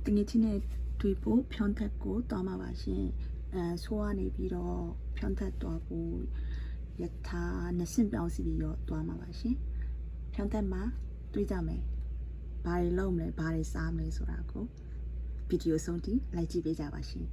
တင်ငယ်ချင်းနဲ့တွေ့ဖို့ဖြောင်းသက်ကိုတောင်းပါပါရှင်ဆိုးကနေပြီးတော့ဖြောင်းသက်သွားဖို့ယထာနှစ်ဆင့်ပြောင်းစီပြီးတော့သွားမှာပါရှင်ဖြောင်းသက်မှာတွေ့ကြမယ်ဘာတွေလုပ်မလဲဘာတွေစားမလဲဆိုတာကိုဗီဒီယိုဆုံးထိလိုက်ကြည့်ပေးကြပါရှင်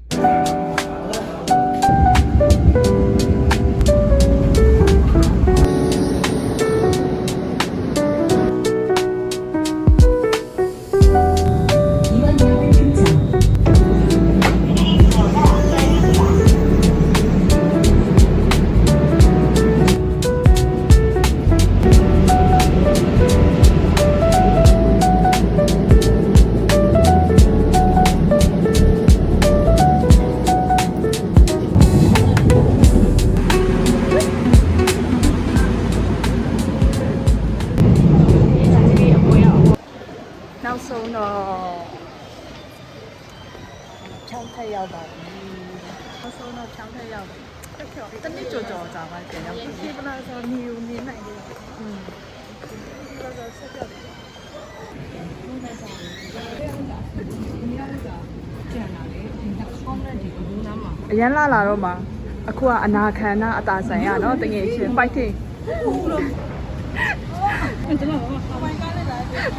နောက်ဆုံးတော့ချောင်းထက်ရောက်ပါပြီနောက်ဆုံးတော့ချောင်းထက်ရောက်ပြီတနည်းကြော်ကြာပါပြန်ရောက်ပြီဒီပလာဆိုနေဦးနေနိုင်တယ်တော့ဆက်ကြတယ်အရန်လာတော့မှာအခုကအနာခံနာအသာဆိုင်ရနော်တကယ်ချင်း fighting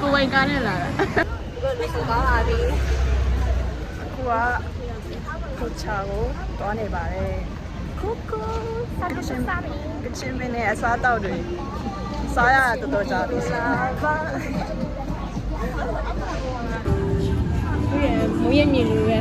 ကိုဝိုင်ကားနဲ့လာတာဒီလိုကောင်းလာပြီအခုကကိုချာကိုတွားနေပါတယ်ကိုစားကချင်းမင်းနဲ့အစားတောက်တွေစားရတာတော်တော်ကြာပြီစားပါမွေးရမြင်လို့ပဲ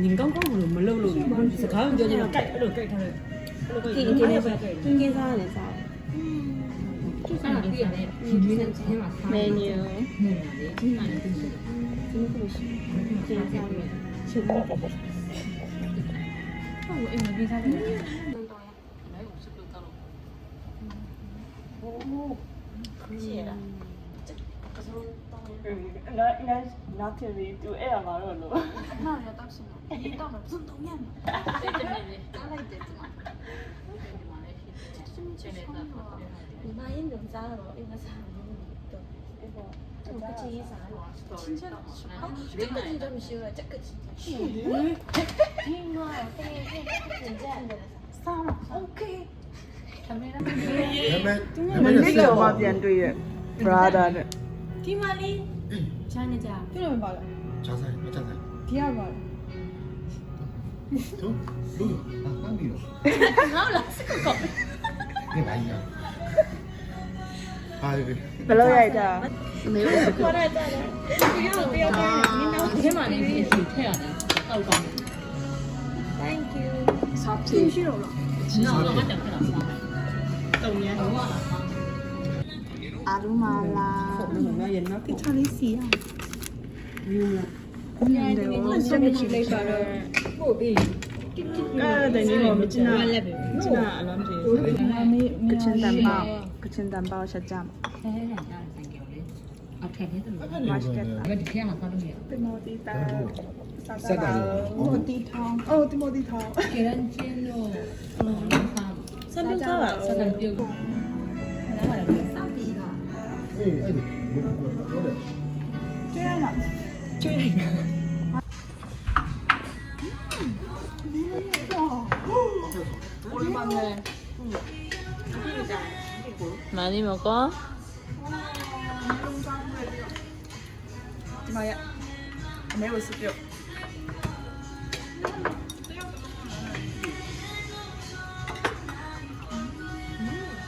你刚刚没漏漏，是看人家那盖，那盖他的，今天စားတယ်စားmenu 应该拿铁里就爱嘛了咯。那也倒是，一到了自动面嘛。对对对，拿来一点子嘛。你妈印度啥了？印度啥？这个鸡啥？新鲜的。这个鸡怎么修了？这个鸡。听说这个这样的。啥了 ？OK。မနစ်ကျော်မှပြန်တွေ့ရဲ့ brother နဲ့ ဒီမလေးချမ်းနေကြပြလို့မပါဘူး 자살 자살ဒီရပါ 또 루아 빵비로 ငါ့လားစကော 이게 많이 나 아, 여기 ဘယ်လိုရိုက်တာမေကို ခေါ်ရတာလေဒီရောက်တယောက်ကနေနင်းတော့ဒီမှာနေဒီအစီထည့်ရတယ်တောက်ကောင်း Thank you စာပြေ ရှိတော့လားနော်တော့မတက်ခဏစားတုံရတော့ဟာ အာလူမာလာ 那人那 ဒီချာလေးစီရ 有了， ညနေတော့ဆက်မရှိလိုက်ပါတော့ 不比， အဲ့ဒါနေတော့မချင်တာ 那边，那俺们这， ကချင်တန်ပေါချက်ကြမှာ 哎，人家三角的，啊，天天都有， 이거는 那几天还发东西， တင်မောတီတာစားတာမိုတီထောင်းအော်တင်မောတီထောင်း 给人煎肉，发， ဆက်ပြုတ်စားပါ 三三丢，来来来， 예, 아이고 뭐래 ကျွေးရလားကျွေး많이 먹어? ဒီမှာရအမေကိုစပြုတ်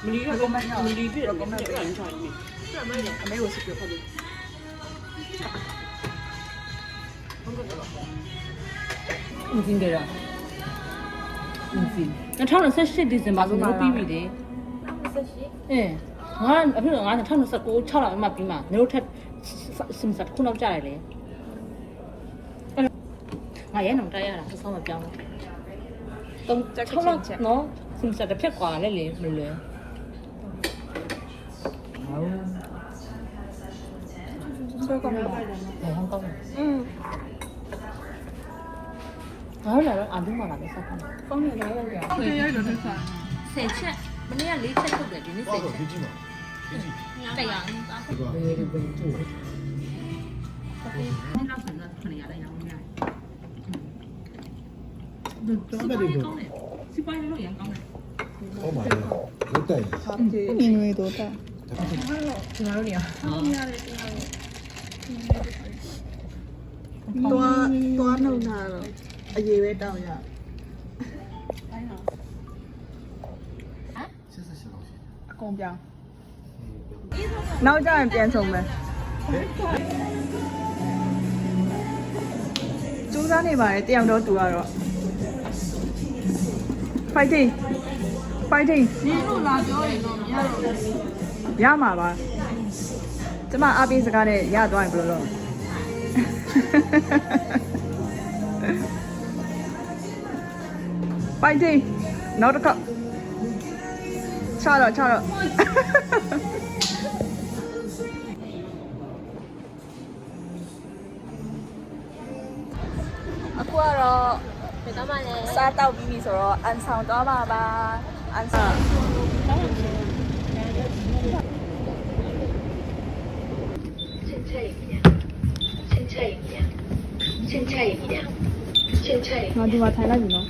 မလီကမလီပြတော့မလီပြန်ချာပြီ အမေကိုစပြုတ်ဟုတ်ပြီ မသိကြတာမသိ2018ဒီဇင်ဘာဆိုတော့ပြီးပြီလေငါအဖေကငါ2029 6လအမှပြီးမှနေတို့ထက်စင်စတ်ခုနောက်ကြရတယ်လေငါရဲနောင်တက်ရတာဆောင်းမပြောင်းဘူး6လနော်စင်စတ်တစ်ဖြတ်กว่าလေမလွယ်ဟုတ် ဆွဲကောင်းပါ ဟောကောင်း อืม ဘာလို့လဲတော့အာလူမလာပဲဆက်တယ်ဖုန်းနဲ့လည်းရောက်ကြ 对，要有这款。 10ချက်မနေ့က4ချက်ထုတ်တယ်ဒီနေ့10 包 ချက် 走飞机嘛，飞机， တရား 对吧？ နောက်ဆန်တော့900လည်းရောင်းရတယ် 现在这个စီပိုင်းလို့ရန်ကောင်းတယ် 好买的，我带你。 နင်တွေတော့တာ ကျွန်တော်တို့နေရ သွားနှုတ်တာတော့အရေးပဲတောင်းရ 现在洗澡去。 အကုန်ပြောင်းနောက်ကျရင်ပြန်ဆုံးမယ်စူးစမ်းနေပါတယ်တယောက်တော့တူကတော့ fighting fighting 你路拉表演都没有。 ရမှာပါကျမအပေးစကားနဲ့ရသွားရင်ဘယ်လိုလုပ် fighting နောက်တစ်ခါချတော့ အခုကတော့ 别打骂嘞。 စားတောက်ပြီးပြီဆိုတော့အန်ဆောင်သွားမှာပါအန်ဆောင် ငါဒီမှာထိုင်လိုက်ပြီနော်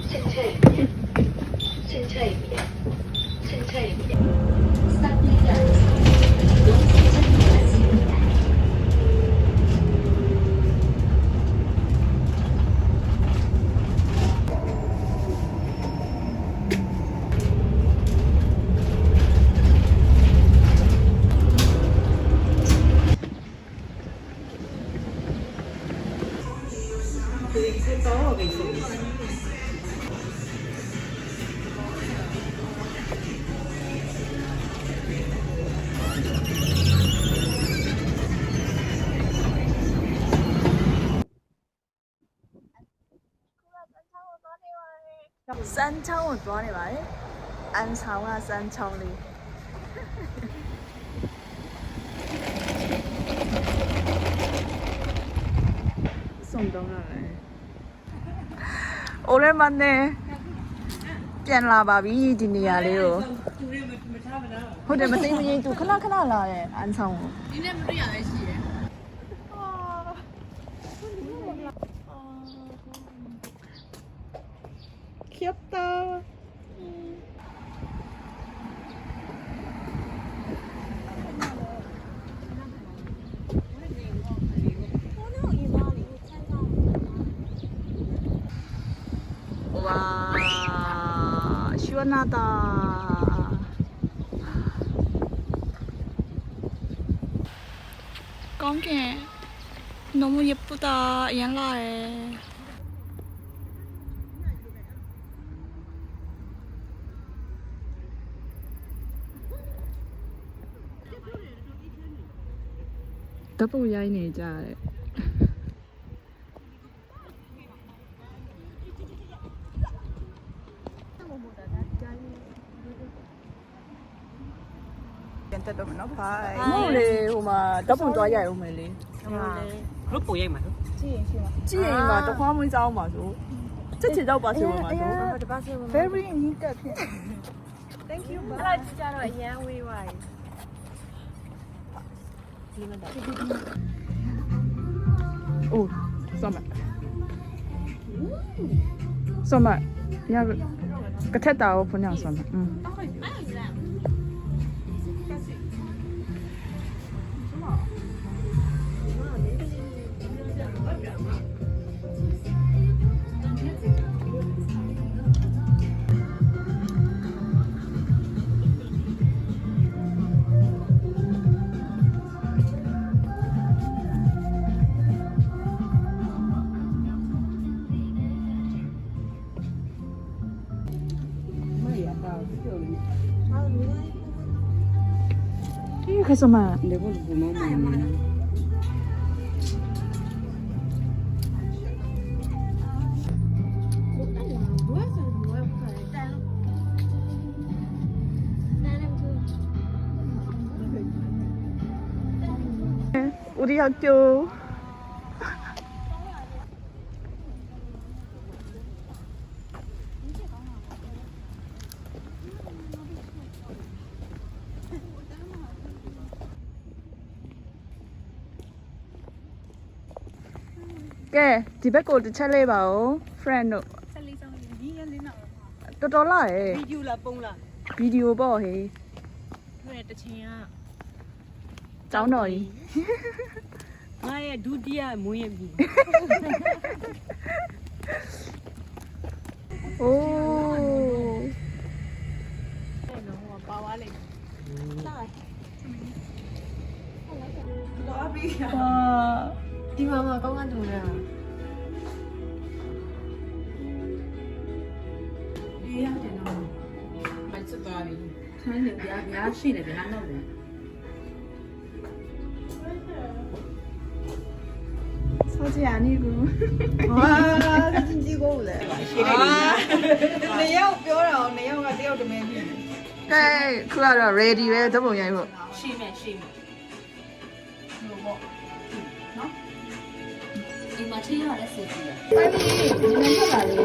စမ်းချောင်းကိုသွားနေပါတယ်အန်ဆောင်ကစမ်းချောင်းလေးစုံတော့ရတယ်အိုးရမနဲ့ပြန်လာပါပြီဒီနေရာလေးကိုဟုတ်တယ်မသိမရင်သူခဏလာတယ်အန်ဆောင်ကို 今天不是养在一起？ 귀엽다. 와, 시원하다. 깡게 너무 예쁘다. 옛날에.ဓာတ်ပုံရိုင်းနေကြတယ်ပြန်တက်တော့မနော်ဖိုင်မဟုတ်လေဟိုမှာဓာတ်ပုံတွားရိုက်အောင်မယ်လေ group ပုံရိုက်မှာလို့ ကြည့်ရင်ကတခွားမွေးစားအောင်ပါဆိုချက်ချေတော့ပါစေပါဆို very unique ဖြစ် thank you အဲ့ဒါကြတော့အရန်ဝေးသွားပြီ 哦，算吧，要个太大我不想算吧，嗯。开什么？你不是不忙吗？우리 학교 ကဲဒီဘက်ကိုတစ်ချက်လေးပါဦး friend တို့ ဆက်လေးဆောင်ဒီရလေးနောက် တော်တော်လာရဲ့ ဗီဒီယိုလားပုံလား ဗီဒီယိုပေါ့ဟေး သူရဲ့တချင်က ကျောင်းတော်ကြီး ငါရဲ့ဒုတိယမွေးရပြီ အိုး အဲ့တော့ဟိုပါသွားလိုက်ဒီမှာမကောင်းကောင်းတူရဒီရတယ်နော် 蛮吃多的，看人家谁那边弄的。 စောကြရနေကူ ဟာကြည့်ကြည့်ကိုလေနေရောက်ပြောတာနေရောက်ကတယောက်တမင်းပြီ ကဲခုကတော့ ready ပဲဓာတ်ပုံရိုက်ဖို့ 是没是没。你妈吃药来吃的。 빨리 니네ထွက်လာလေ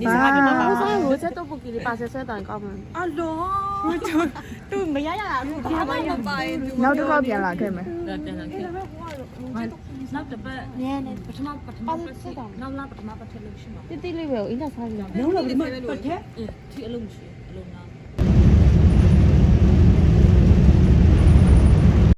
你啥地方 ဘာ ပါ 我在豆腐给你把这车单搞吗 အလောသူမရရတာသူဘာမှမပါရင်သူ နောက်တစ်ခေါက်ပြန်လာခဲ့မယ် ပြန်လာခဲ့နောက်တစ်ပတ်နည်းနည်းပထမပတ်စီနောက်လာပထမပတ်ထလို့ရှိမှာ တိတိလေးပဲအင်းကစားကြည့် လုံးလုံးဒီမှာပတ်ထဲ ဒီအလုံးရှိအလုံးနာ